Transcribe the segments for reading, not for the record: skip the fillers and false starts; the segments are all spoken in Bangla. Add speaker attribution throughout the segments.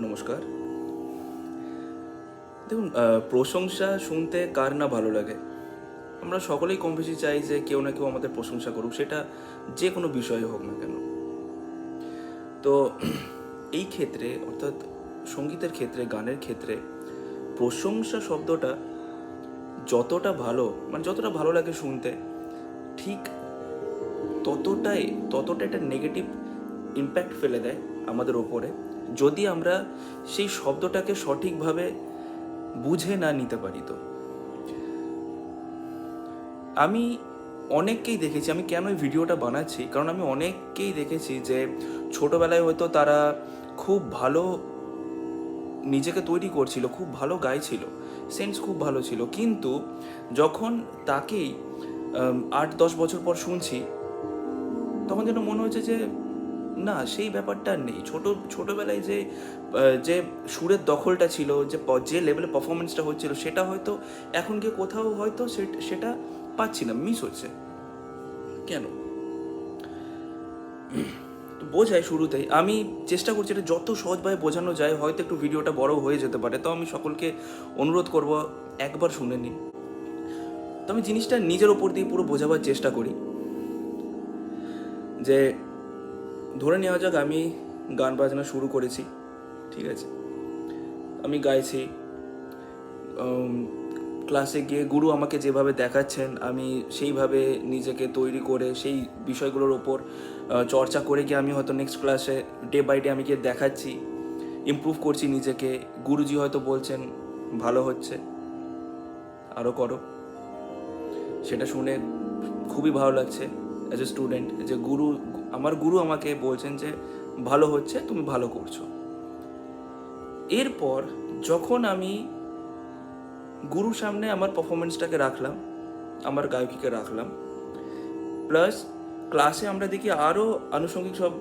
Speaker 1: নমস্কার। দেখুন, প্রশংসা শুনতে কার না ভালো লাগে। আমরা সকলেই কম বেশি চাই যে কেউ না কেউ আমাদের প্রশংসা করুক, সেটা যে কোনো বিষয়ে হোক না কেন। তো এই ক্ষেত্রে, অর্থাৎ সঙ্গীতের ক্ষেত্রে, গানের ক্ষেত্রে প্রশংসা শব্দটা যতটা ভালো, মানে যতটা ভালো লাগে শুনতে, ঠিক ততটা একটা নেগেটিভ ইম্প্যাক্ট ফেলে দেয় আমাদের ওপরে, যদি আমরা সেই শব্দটাকে সঠিকভাবে বুঝে না নিতে পারি। তো আমি অনেককেই দেখেছি, আমি কেন এই ভিডিওটা বানাচ্ছি, কারণ আমি অনেককেই দেখেছি যে ছোটোবেলায় হয়তো তারা খুব ভালো নিজেকে তৈরি করছিল, খুব ভালো গাইছিল, সেন্স খুব ভালো ছিল, কিন্তু যখন তাকেই 8-10 বছর পর শুনছি, তখন যেন মনে হচ্ছে যে না, সেই ব্যাপারটা আর নেই। ছোটোবেলায় যে সুরের দখলটা ছিল, যে লেভেলে পারফরমেন্সটা হচ্ছিল, সেটা হয়তো এখন গিয়ে কোথাও হয়তো সেটা পাচ্ছি না, মিস হচ্ছে। কেন বোঝাই শুরুতেই, আমি চেষ্টা করছি এটা যত সহজভাবে বোঝানো যায়। হয়তো একটু ভিডিওটা বড় হয়ে যেতে পারে, তো আমি সকলকে অনুরোধ করব একবার শুনে নিন। তো আমি জিনিসটা নিজের ওপর দিয়ে পুরো বোঝাবার চেষ্টা করি। যে ধরে নেওয়া যাক, আমি গান বাজনা শুরু করেছি, ঠিক আছে, আমি গাইছি, ক্লাসে গিয়ে গুরু আমাকে যেভাবে দেখাচ্ছেন, আমি সেইভাবে নিজেকে তৈরি করে সেই বিষয়গুলোর ওপর চর্চা করে গিয়ে আমি হয়তো নেক্সট ক্লাসে ডে বাই ডে আমি গিয়ে দেখাচ্ছি, ইমপ্রুভ করছি নিজেকে। গুরুজি হয়তো বলছেন ভালো হচ্ছে, আরও করো। সেটা শুনে খুবই ভালো লাগছে অ্যাজ এ স্টুডেন্ট, যে আমার গুরু আমাকে বলছেন যে ভালো হচ্ছে, তুমি ভালো করছো। এরপর যখন আমি গুরুর সামনে আমার পারফরমেন্সটাকে রাখলাম, আমার গায়কিকে রাখলাম, প্লাস ক্লাসে আমরা দেখি আরও আনুষঙ্গিক সব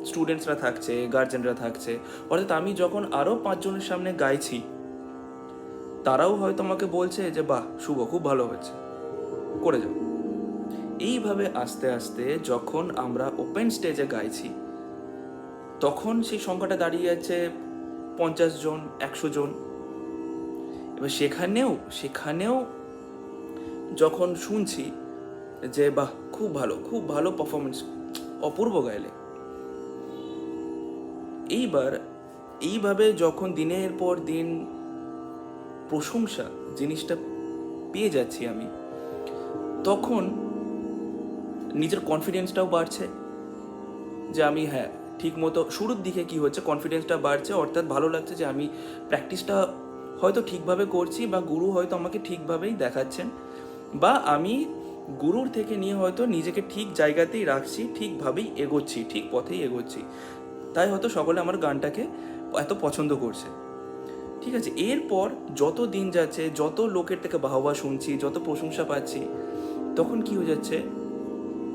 Speaker 1: স্টুডেন্টসরা থাকছে, গার্জেনরা থাকছে, অর্থাৎ আমি যখন আরও 5 জনের সামনে গাইছি, তারাও হয়তো আমাকে বলছে যে বাহ শুভ, খুব ভালো হয়েছে, করে যাও। এইভাবে আস্তে আস্তে যখন আমরা ওপেন স্টেজে গাইছি, তখন সেই সংখ্যাটা দাঁড়িয়ে যাচ্ছে 50 জন, 100 জন। এবার সেখানেও যখন শুনছি যে বাহ খুব ভালো, খুব ভালো পারফরমেন্স, অপূর্ব গাইলে, এইভাবে যখন দিনের পর দিন প্রশংসা জিনিসটা পেয়ে যাচ্ছি আমি, তখন নিজের কনফিডেন্সটাও বাড়ছে যে আমি হ্যাঁ ঠিক মতো, শুরুর দিকে কি হচ্ছে, কনফিডেন্সটা বাড়ছে, অর্থাৎ ভালো লাগছে যে আমি প্র্যাকটিসটা হয়তো ঠিকভাবে করছি, বা গুরু হয়তো আমাকে ঠিকভাবেই দেখাচ্ছেন, বা আমি গুরুর থেকে নিয়ে হয়তো নিজেকে ঠিক জায়গাতেই রাখছি, ঠিকভাবেই এগোচ্ছি, ঠিক পথেই এগোচ্ছি। তাই হয়তো সকলে আমার গানটাকে এত পছন্দ করছে। ঠিক আছে, এরপর যত দিন যাচ্ছে, যত লোকের থেকে বাহবা শুনছি, যত প্রশংসা পাচ্ছি, তখন কি হয়ে যাচ্ছে,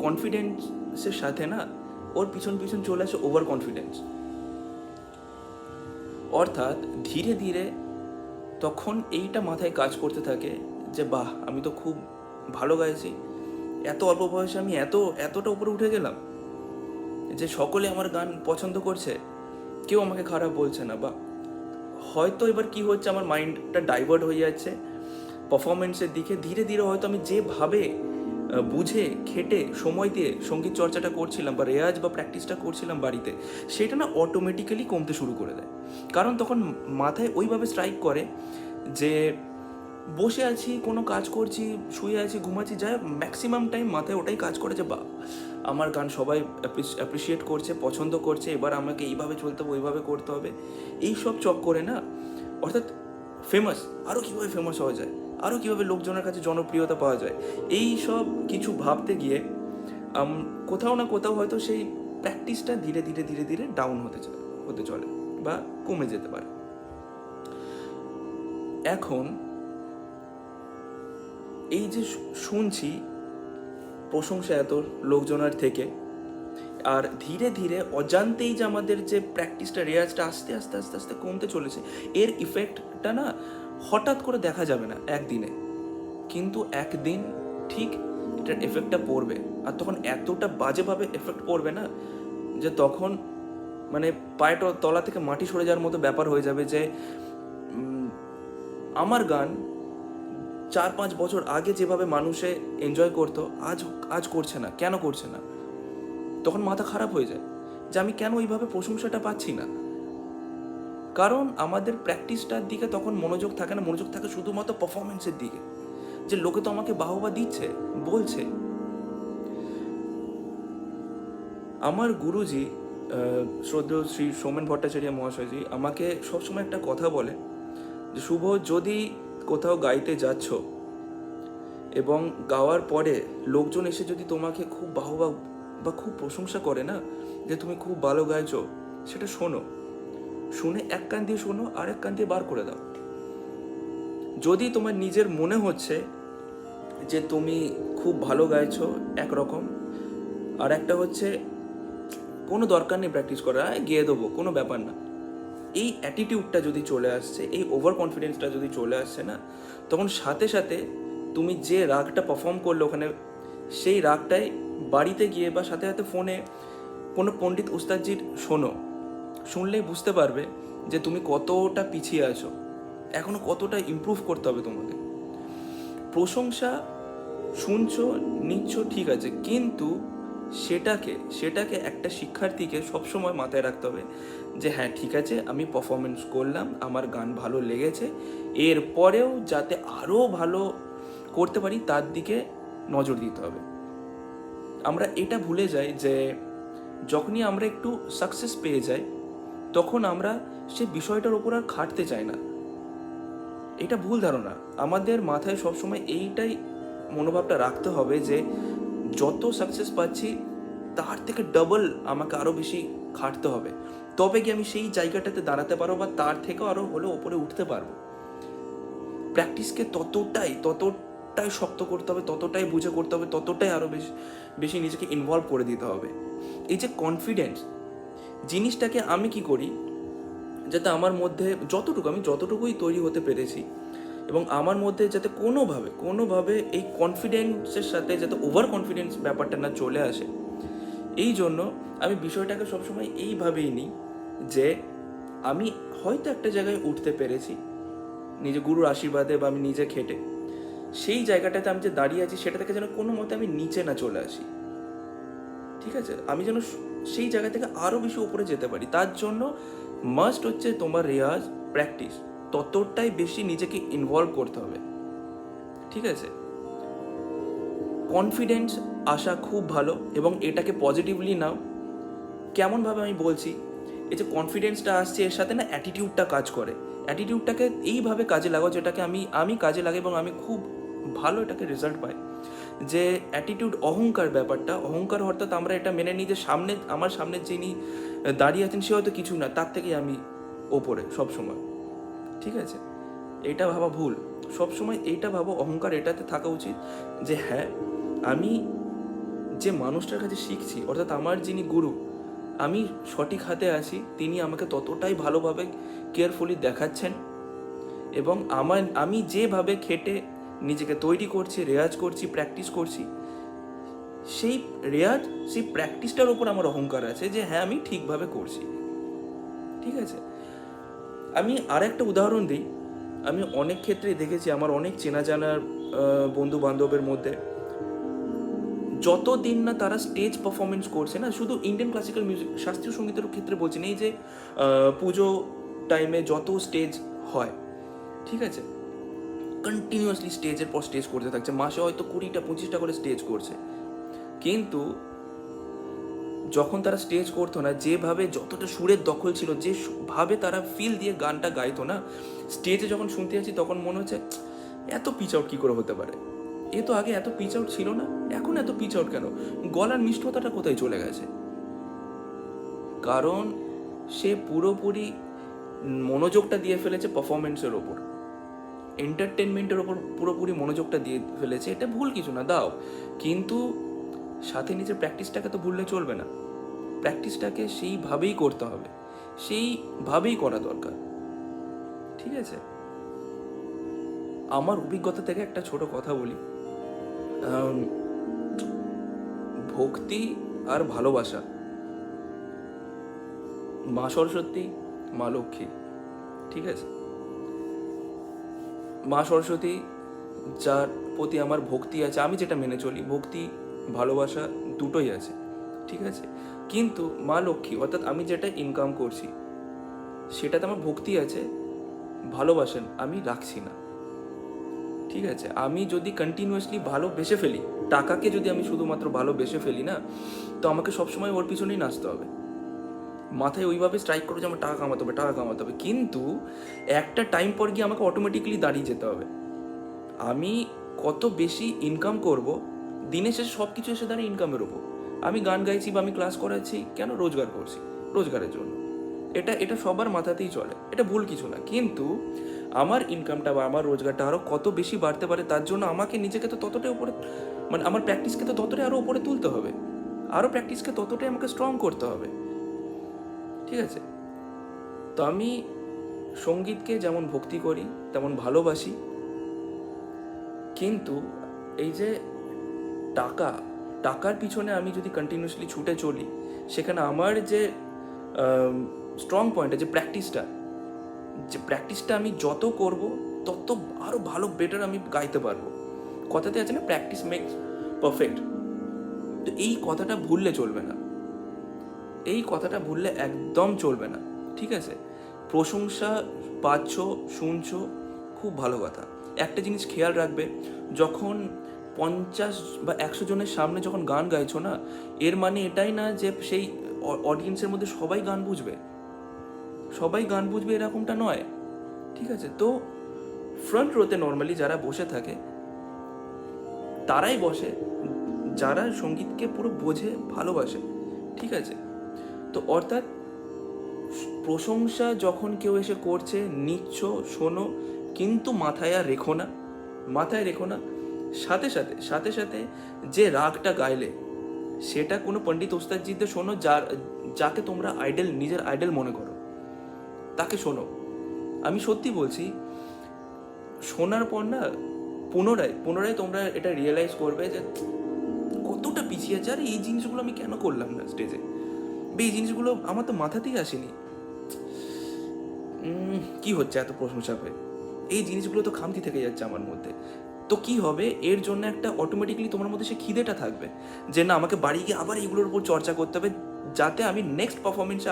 Speaker 1: কনফিডেন্সের সাথে না ওর পিছন পিছন চলে আসে ওভার কনফিডেন্স। অর্থাৎ ধীরে ধীরে তখন এইটা মাথায় কাজ করতে থাকে যে বাহ আমি তো খুব ভালো গাইছি, এত অল্প বয়সে আমি এতটা উপরে উঠে গেলাম যে সকলে আমার গান পছন্দ করছে, কেউ আমাকে খারাপ বলছে না। বা হয়তো এবার কি হচ্ছে, আমার মাইন্ডটা ডাইভার্ট হয়ে যাচ্ছে পারফরমেন্সের দিকে। ধীরে ধীরে হয়তো আমি যেভাবে বুঝে খেটে সময় দিয়ে সঙ্গীত চর্চাটা করছিলাম, বা রেয়াজ বা প্র্যাকটিসটা করছিলাম বাড়িতে, সেটা না অটোমেটিক্যালি কমতে শুরু করে দেয়। কারণ তখন মাথায় ওইভাবে স্ট্রাইক করে যে বসে আছি, কোনো কাজ করছি, শুয়ে আছি, ঘুমাচ্ছি, যাই ম্যাক্সিমাম টাইম মাথায় ওটাই কাজ করে যে বা আমার গান সবাই অ্যাপ্রিসিয়েট করছে, পছন্দ করছে, এবার আমাকে এইভাবে চলতে হবে, ওইভাবে করতে হবে, এইসব চক্করে না, অর্থাৎ ফেমাস, আরও কীভাবে ফেমাস হওয়া যায়, আরও কীভাবে লোকজনের কাছে জনপ্রিয়তা পাওয়া যায়, এই সব কিছু ভাবতে গিয়ে কোথাও না কোথাও হয়তো সেই প্র্যাকটিসটা ধীরে ধীরে ধীরে ধীরে ডাউন হতে চলে বা কমে যেতে পারে। এখন এই যে শুনছি প্রশংসা এত লোকজনের থেকে, আর ধীরে ধীরে অজান্তেই যে আমাদের যে প্র্যাকটিসটা, রেয়াজটা আস্তে আস্তে আস্তে আস্তে কমতে চলেছে, এর ইফেক্টটা না হঠাৎ করে দেখা যাবে না একদিনে, কিন্তু একদিন ঠিক এটার এফেক্টটা পড়বে। আর তখন এতটা বাজেভাবে এফেক্ট পড়বে না, যে তখন মানে পায়ের তলা থেকে মাটি সরে যাওয়ার মতো ব্যাপার হয়ে যাবে যে আমার গান 4-5 বছর আগে যেভাবে মানুষে এনজয় করতো আজ আজ করছে না। কেন করছে না? তখন মাথা খারাপ হয়ে যায় যে আমি কেন ওইভাবে প্রশংসাটা পাচ্ছি না। কারণ আমাদের প্র্যাকটিসটার দিকে তখন মনোযোগ থাকে না, মনোযোগ থাকে শুধুমাত্র পারফরমেন্সের দিকে, যে লোকে তো আমাকে বাহবা দিচ্ছে, বলছে। আমার গুরুজি শ্রদ্ধেয় শ্রী সৌমেন ভট্টাচার্য মহাশয়জি আমাকে সবসময় একটা কথা বলে যে শুভ, যদি কোথাও গাইতে যাচ্ছ এবং গাওয়ার পরে লোকজন এসে যদি তোমাকে খুব বাহবা বা খুব প্রশংসা করে না, যে তুমি খুব ভালো গাইছো, সেটা শোনো, শুনে এক কান দিয়ে শোনো আর এক কান দিয়ে বার করে দাও। যদি তোমার নিজের মনে হচ্ছে যে তুমি খুব ভালো গাইছো একরকম, আর একটা হচ্ছে কোনো দরকার নেই প্র্যাকটিস করা, গিয়ে দেবো, কোনো ব্যাপার না, এই অ্যাটিটিউডটা যদি চলে আসছে, এই ওভার কনফিডেন্সটা যদি চলে আসছে না, তখন সাথে সাথে তুমি যে রাগটা পারফর্ম করলে ওখানে, সেই রাগটাই বাড়িতে গিয়ে বা সাথে সাথে ফোনে কোনো পণ্ডিত উস্তাদজির শোনো, শুনলেই বুঝতে পারবে যে তুমি কতটা পিছিয়ে আছো, এখনো কতটা ইমপ্রুভ করতে হবে তোমাকে। প্রশংসা শুনছো, নিচ্ছ, ঠিক আছে, কিন্তু সেটাকে একটা শিক্ষার্থীকে সবসময় মাথায় রাখতে হবে যে হ্যাঁ ঠিক আছে, আমি পারফরমেন্স করলাম, আমার গান ভালো লেগেছে, এরপরেও যাতে আরও ভালো করতে পারি তার দিকে নজর দিতে হবে। আমরা এটা ভুলে যাই যে যখনই আমরা একটু সাকসেস পেয়ে যাই, তখন আমরা সে বিষয়টার ওপর আর খাটতে চাই না। এটা ভুল ধারণা। আমাদের মাথায় সবসময় এইটাই মনোভাবটা রাখতে হবে যে যত সাকসেস পাচ্ছি তার থেকে ডাবল আমাকে আরও বেশি খাটতে হবে, তবে কি আমি সেই জায়গাটাতে দাঁড়াতে পারবো বা তার থেকেও আরও হলে ওপরে উঠতে পারবো। প্র্যাকটিসকে ততটাই শক্ত করতে হবে, ততটাই বুঝে করতে হবে, ততটাই আরও বেশি বেশি নিজেকে ইনভলভ করে দিতে হবে। এই যে কনফিডেন্স জিনিসটাকে আমি কি করি, যাতে আমার মধ্যে আমি যতটুকুই তৈরি হতে পেরেছি, এবং আমার মধ্যে যাতে কোনোভাবে এই কনফিডেন্সের সাথে যাতে ওভার কনফিডেন্স ব্যাপারটা না চলে আসে, এই জন্য আমি বিষয়টাকে সবসময় এইভাবেই নিই যে আমি হয়তো একটা জায়গায় উঠতে পেরেছি নিজে গুরুর আশীর্বাদে বা আমি নিজে খেটে, সেই জায়গাটাতে আমি যে দাঁড়িয়ে আছি সেটা থেকে যেন কোনো মতে আমি নিচে না চলে আসি, ঠিক আছে, আমি যেন সেই জায়গা থেকে আরও বেশি উপরে যেতে পারি। তার জন্য মাস্ট হচ্ছে তোমার রেয়াজ, প্র্যাকটিস, ততটাই বেশি নিজেকে ইনভলভ করতে হবে, ঠিক আছে। কনফিডেন্স আসা খুব ভালো, এবং এটাকে পজিটিভলি নাও। কেমনভাবে আমি বলছি, এই যে কনফিডেন্সটা আসছে, এর সাথে না অ্যাটিটিউডটা কাজ করে। অ্যাটিটিউডটাকে এইভাবে কাজে লাগাও যেটাকে আমি কাজে লাগাই এবং আমি খুব ভালো এটাকে রেজাল্ট পাই। যে অ্যাটিটিউড, অহংকার ব্যাপারটা, অহংকার অর্থাৎ আমরা এটা মেনে নিই যে আমার সামনে যিনি দাঁড়িয়ে আছেন সে হয়তো কিছু না, তার থেকেই আমি ওপরে সবসময়, ঠিক আছে, এটা ভাবা ভুল। সবসময় এইটা ভাবো, অহংকার এটাতে থাকা উচিত যে হ্যাঁ, আমি যে মানুষটার কাছে শিখছি, অর্থাৎ আমার যিনি গুরু, আমি সঠিক হাতে আছি, তিনি আমাকে ততটাই ভালোভাবে কেয়ারফুলি দেখাচ্ছেন, এবং আমি যেভাবে খেটে নিজেকে তৈরি করছি, রেয়াজ করছি, প্র্যাকটিস করছি, সেই রেয়াজ, সেই প্র্যাকটিসটার ওপর আমার অহংকার আছে যে হ্যাঁ আমি ঠিকভাবে করছি, ঠিক আছে। আমি আর একটা উদাহরণ দিই। আমি অনেক ক্ষেত্রেই দেখেছি, আমার অনেক চেনা জানার বন্ধু বান্ধবের মধ্যে যতদিন না তারা স্টেজ পারফরমেন্স করছে না, শুধু ইন্ডিয়ান ক্লাসিক্যাল মিউজিক, শাস্ত্রীয় সঙ্গীতের ক্ষেত্রে বলছি না, এই যে পুজো টাইমে যত স্টেজ হয়, ঠিক আছে, কন্টিনিউয়াসলি স্টেজের পর স্টেজ করতে থাকছে, মাসে হয়তো 20টা-25টা করে স্টেজ করছে, কিন্তু যখন তারা স্টেজ করতো না, যেভাবে যতটা সুরের দখল ছিল, যেভাবে তারা ফিল দিয়ে গানটা গাইতো না, স্টেজে যখন শুনতে যাচ্ছি তখন মনে হচ্ছে এত পিচ আউট কী করে হতে পারে, এ তো আগে এত পিচ আউট ছিল না, এখন এত পিচ আউট কেন, গলার মিষ্টতাটা কোথায় চলে গেছে? কারণ সে পুরোপুরি মনোযোগটা দিয়ে ফেলেছে পারফরমেন্সের ওপর, এন্টারটেনমেন্টের ওপর পুরোপুরি মনোযোগটা দিয়ে ফেলেছে। এটা ভুল কিছু না, দাও, কিন্তু সাথে নিজের প্র্যাকটিসটাকে তো ভুললে চলবে না। প্র্যাকটিসটাকে সেইভাবেই করতে হবে, সেইভাবেই করা দরকার, ঠিক আছে। আমার অভিজ্ঞতা থেকে একটা ছোট কথা বলি। ভক্তি আর ভালোবাসা মা সরস্বতী, মা লক্ষ্মী, ঠিক আছে? মা সরস্বতী যার প্রতি আমার ভক্তি আছে, আমি যেটা মেনে চলি, ভক্তি ভালোবাসা দুটোই আছে, ঠিক আছে? কিন্তু মা লক্ষ্মী অর্থাৎ আমি যেটা ইনকাম করছি সেটাতে আমার ভক্তি আছে, ভালোবাসেন আমি রাখছি না, ঠিক আছে? আমি যদি কন্টিনিউয়াসলি ভালোবেসে ফেলি, টাকাকে যদি আমি শুধুমাত্র ভালোবেসে ফেলি না, তো আমাকে সবসময় ওর পিছনেই নাচতে হবে, মাথায় ওইভাবে স্ট্রাইক করো যে আমার টাকা কামাতে হবে, টাকা কামাতে হবে, কিন্তু একটা টাইম পর গিয়ে আমাকে অটোমেটিক্যালি দাঁড়িয়ে যেতে হবে। আমি কত বেশি ইনকাম করব, দিনের শেষে সব কিছু এসে দাঁড়িয়ে ইনকামের ওপর। আমি গান গাইছি বা আমি ক্লাস করাচ্ছি কেন? রোজগার করছি, রোজগারের জন্য। এটা এটা সবার মাথাতেই চলে, এটা ভুল কিছু না, কিন্তু আমার ইনকামটা বা আমার রোজগারটা আরও কত বেশি বাড়তে পারে তার জন্য আমাকে নিজেকে তো ততটাই উপরে, মানে আমার প্র্যাকটিসকে তো ততটাই আরও উপরে তুলতে হবে, আরও প্র্যাকটিসকে ততটাই আমাকে স্ট্রং করতে হবে, ঠিক আছে? তো আমি সঙ্গীতকে যেমন ভক্তি করি তেমন ভালোবাসি, কিন্তু এই যে টাকা, টাকার পিছনে আমি যদি কন্টিনিউয়াসলি ছুটে চলি, সেখানে আমার যে স্ট্রং পয়েন্ট, যে প্র্যাকটিসটা আমি যত করব তত আরও ভালো বেটার আমি গাইতে পারবো। কথাতে আছে না, প্র্যাকটিস মেক্স পারফেক্ট। তো এই কথাটা ভুললে চলবে না, এই কথাটা ভুললে একদম চলবে না, ঠিক আছে? প্রশংসা পাচ্ছ, শুনছো, খুব ভালো কথা। একটা জিনিস খেয়াল রাখবে, যখন 50 বা 100 জনের সামনে যখন গান গাইছো না, এর মানে এটাই না যে সেই অডিয়েন্সের মধ্যে সবাই গান বুঝবে, সবাই গান বুঝবে এরকমটা নয়, ঠিক আছে? তো ফ্রন্ট রোতে নর্মালি যারা বসে থাকে তারাই বসে যারা সঙ্গীতকে পুরো বোঝে, ভালোবাসে, ঠিক আছে? তো অর্থাৎ প্রশংসা যখন কেউ এসে করছে, নিচ্ছ, শোনো, কিন্তু মাথায় আর রেখো না, মাথায় রেখো না। সাথে সাথে সাথে সাথে যে রাগটা গাইলে সেটা কোনো পণ্ডিত ওস্তাদজিদের শোনো, যাকে তোমরা আইডল, নিজের আইডল মনে করো, তাকে শোনো। আমি সত্যি বলছি, শোনার পর না পুনরায় পুনরায় তোমরা এটা রিয়েলাইজ করবে যে কতটা পিছিয়ে আছে, আর এই জিনিসগুলো আমি কেন করলাম না স্টেজে, এই জিনিসগুলো আমার তো মাথাতেই আসেনি, কি হচ্ছে এত প্রশংসা হয়ে, এই জিনিসগুলো তো খামতি থেকে যাচ্ছে আমার মধ্যে। তো কি হবে, এর জন্য একটা অটোমেটিক্যালি তোমার মধ্যে সে খিদেটা থাকবে যে না, আমাকে বাড়ি গিয়ে আবার এগুলোর উপর চর্চা করতে হবে, যাতে আমি নেক্সট পারফরমেন্সে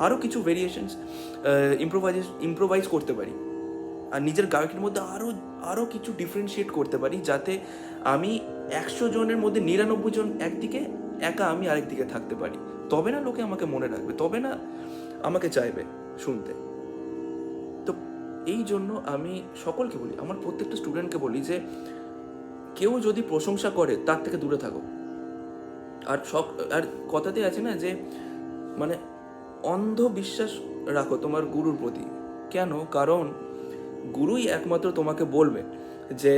Speaker 1: আরও কিছু ভেরিয়েশনস ইম্প্রোভাইজ করতে পারি, আর নিজের গায়কের মধ্যে আরও কিছু ডিফারেন্সিয়েট করতে পারি, যাতে আমি 100 জনের মধ্যে 99 জন একদিকে, একা আমি আরেকদিকে থাকতে পারি। তবে না লোকে আমাকে মনে রাখবে, তবে না আমাকে চাইবে শুনতে। তো এই জন্য আমি সকলকে বলি, আমার প্রত্যেকটা স্টুডেন্টকে বলি যে কেউ যদি প্রশংসা করে তার থেকে দূরে থাকো। আর কথাতে আছে না যে মানে অন্ধ বিশ্বাস রাখো তোমার গুরুর প্রতি। কেন? কারণ গুরুই একমাত্র তোমাকে বলবে যে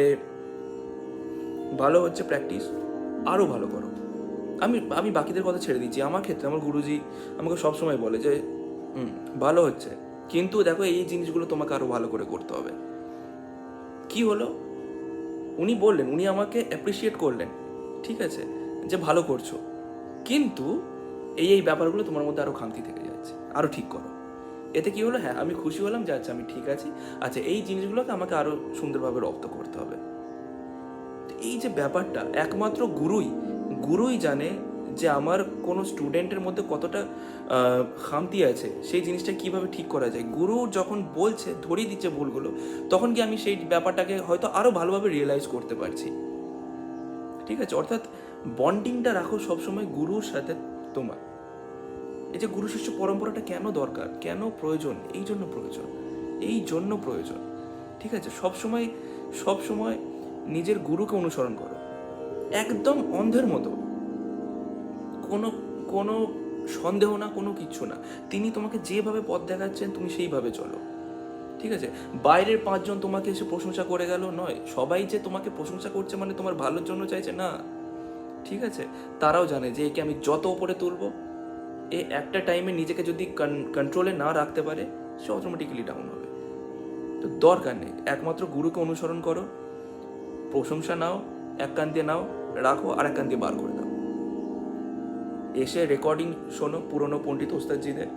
Speaker 1: ভালো হচ্ছে প্র্যাকটিস, আরও ভালো করো। আমি বাকিদের কথা ছেড়ে দিচ্ছি, আমার ক্ষেত্রে আমার গুরুজি আমাকে সবসময় বলে যে ভালো হচ্ছে, কিন্তু দেখো এই জিনিসগুলো তোমাকে আরও ভালো করে করতে হবে। কি হলো, উনি বললেন, উনি আমাকে অ্যাপ্রিসিয়েট করলেন, ঠিক আছে, যে ভালো করছো, কিন্তু এই ব্যাপারগুলো তোমার মধ্যে আরও খামতি থেকে যাচ্ছে, আরও ঠিক করো। এতে কি হলো, হ্যাঁ আমি খুশি হলাম যে আচ্ছা আমি ঠিক আছি, আচ্ছা এই জিনিসগুলোকে আমাকে আরও সুন্দরভাবে রপ্ত করতে হবে। এই যে ব্যাপারটা একমাত্র গুরুই জানে যে আমার কোনো স্টুডেন্টের মধ্যে কতটা খামতি আছে, সেই জিনিসটা কিভাবে ঠিক করা যায়। গুরু যখন বলছে, ধরিয়ে দিচ্ছে ভুলগুলো, তখন কি আমি সেই ব্যাপারটাকে হয়তো আরও ভালোভাবে রিয়েলাইজ করতে পারছি, ঠিক আছে? অর্থাৎ বন্ডিংটা রাখো সবসময় গুরুর সাথে তোমার। এই যে গুরু শিষ্য পরম্পরাটা কেন দরকার, কেন প্রয়োজন, এই জন্য প্রয়োজন, ঠিক আছে? সবসময় নিজের গুরুকে অনুসরণ করো, একদম অন্ধের মতো, কোনো কোনো সন্দেহ না, কোনো কিচ্ছু না। তিনি তোমাকে যেভাবে পথ দেখাচ্ছেন তুমি সেইভাবে চলো, ঠিক আছে? বাইরের 5 জন তোমাকে এসে প্রশংসা করে গেল নয়, সবাই যে তোমাকে প্রশংসা করছে মানে তোমার ভালোর জন্য চাইছে না, ঠিক আছে? তারাও জানে যে একে আমি যত উপরে তুলবো, এ একটা টাইমে নিজেকে যদি কন্ট্রোলে না রাখতে পারে, সে অটোমেটিক্যালি ডাউন হবে। তো দরকার নেই, একমাত্র গুরুকে অনুসরণ করো, প্রশংসা নাও, এক কান দিয়ে নাও, রাখো, আর এক কান দিয়ে বার করে দাও। এসে রেকর্ডিং শোনো পুরনো পণ্ডিত ওস্তাদজিদের,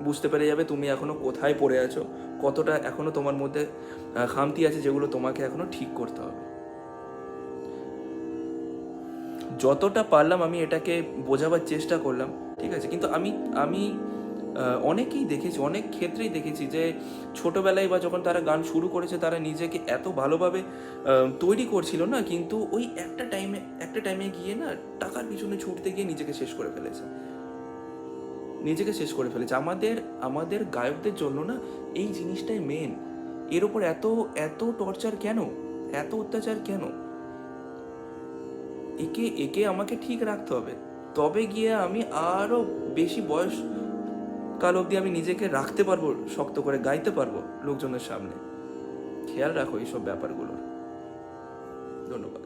Speaker 1: বুঝতে পেরে যাবে তুমি এখনো কোথায় পড়ে আছো, কতটা এখনো তোমার মধ্যে খামতি আছে যেগুলো তোমাকে এখনো ঠিক করতে হবে। যতটা পারলাম আমি এটাকে বোঝাবার চেষ্টা করলাম, ঠিক আছে, কিন্তু আমি আমি অনেকেই দেখেছি, অনেক ক্ষেত্রেই দেখেছি যে ছোটবেলায় বা যখন তারা গান শুরু করেছে তারা নিজেকে এত ভালোভাবে তৈরি করছিল না, কিন্তু ওই একটা টাইমে গিয়ে না টাকার পিছনে ছুটতে গিয়ে নিজেকে শেষ করে ফেলেছে, আমাদের আমাদের গায়কদের জন্য না এই জিনিসটাই মেন। এর ওপর এত এত টর্চার কেন, এত অত্যাচার কেন? একে একে আমাকে ঠিক রাখতে হবে, তবে গিয়ে আমি আরো বেশি বয়স কাল অবধি আমি নিজেকে রাখতে পারবো, শক্ত করে গাইতে পারবো লোকজনের সামনে। খেয়াল রাখো এইসব ব্যাপারগুলো। ধন্যবাদ।